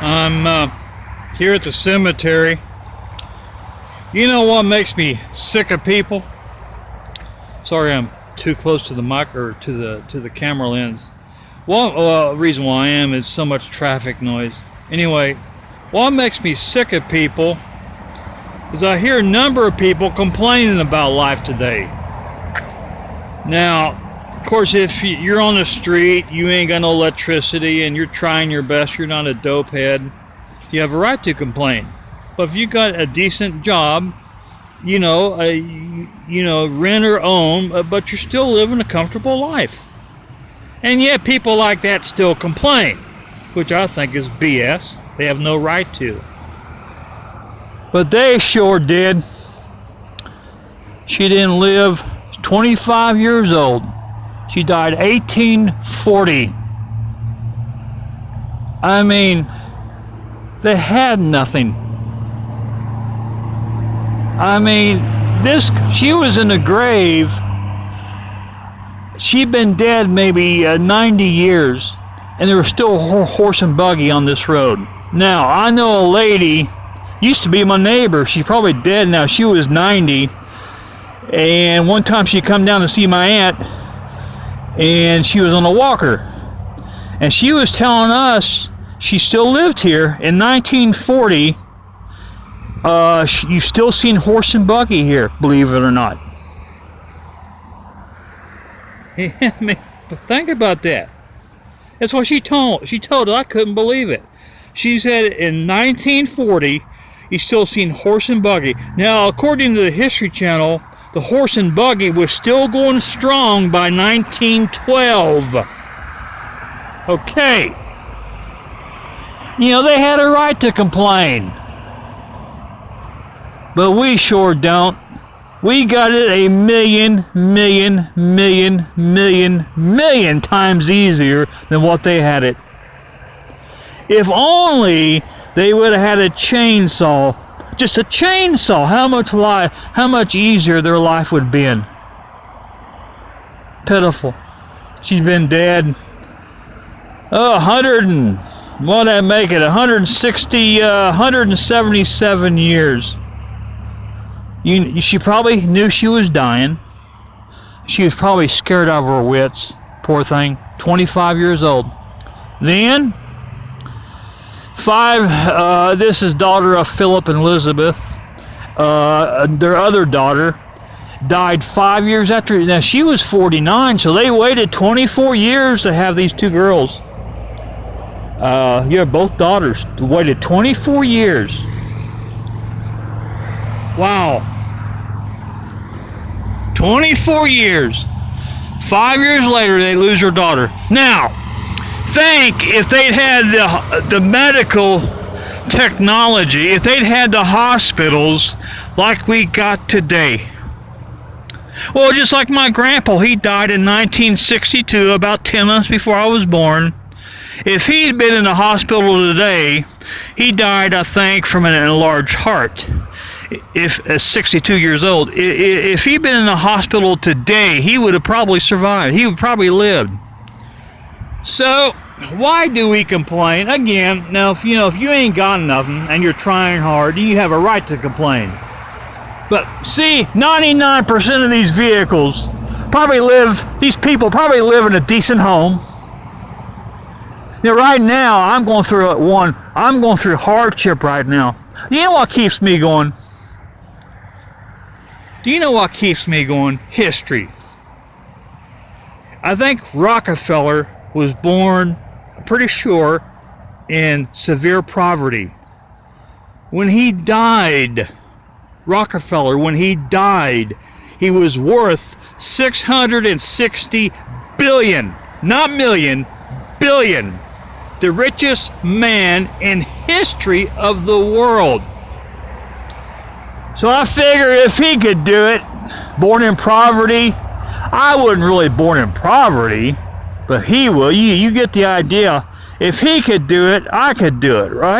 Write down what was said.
I'm here at the cemetery. You know what makes me sick of people? Sorry, I'm too close to the mic or to the camera lens. One reason why I am is so much traffic noise. Anyway, what makes me sick of people is I hear a number of people complaining about life today. Now, of course, if you're on the street, you ain't got no electricity, and you're trying your best, you're not a dope head, you have a right to complain. But if you got a decent job, rent or own, but you're still living a comfortable life. And yet people like that still complain, which I think is BS. They have no right to. But they sure did. She didn't live 25 years old. She died 1840. I mean, they had nothing. I mean, she was in the grave. She'd been dead maybe 90 years, and there was still a horse and buggy on this road. Now, I know a lady, used to be my neighbor. She's probably dead now. She was 90, and one time she come down to see my aunt, and she was on a walker, and she was telling us she still lived here in 1940. You've still seen horse and buggy here, believe it or not. I mean, think about that. That's what she told. She told us. I couldn't believe it. She said in 1940, you still seen horse and buggy. Now, according to the History Channel, the horse and buggy was still going strong by 1912. Okay. They had a right to complain. But we sure don't. We got it a million times easier than what they had it. If only they would have had a chainsaw. Just a chainsaw. How much easier their life would have been. Pitiful. She's been dead. 177 years. She probably knew she was dying. She was probably scared out of her wits. Poor thing. 25 years old. Then, this is daughter of Philip and Elizabeth. Their other daughter died 5 years after. Now, she was 49, so they waited 24 years to have these two girls. Both daughters waited 24 years. Wow. 24 years. 5 years later, they lose their daughter. Now, think if they'd had the medical technology, if they'd had the hospitals like we got today. Well, just like my grandpa, he died in 1962, about 10 months before I was born. If he'd been in the hospital today, he died, I think, from an enlarged heart. If 62 years old, if he'd been in the hospital today, he would have probably survived. He would probably lived. So why do we complain? Again, now if you ain't got nothing and you're trying hard, you have a right to complain. But see, 99% of these vehicles these people probably live in a decent home. Now, right now, I'm going through hardship right now. You know what keeps me going? Do you know what keeps me going? History. I think Rockefeller was born, I'm pretty sure, in severe poverty. When he died, he was worth 660 billion, not million, billion. The richest man in history of the world. So I figure if he could do it, born in poverty, I wasn't really born in poverty, but he will. You get the idea. If he could do it, I could do it, right?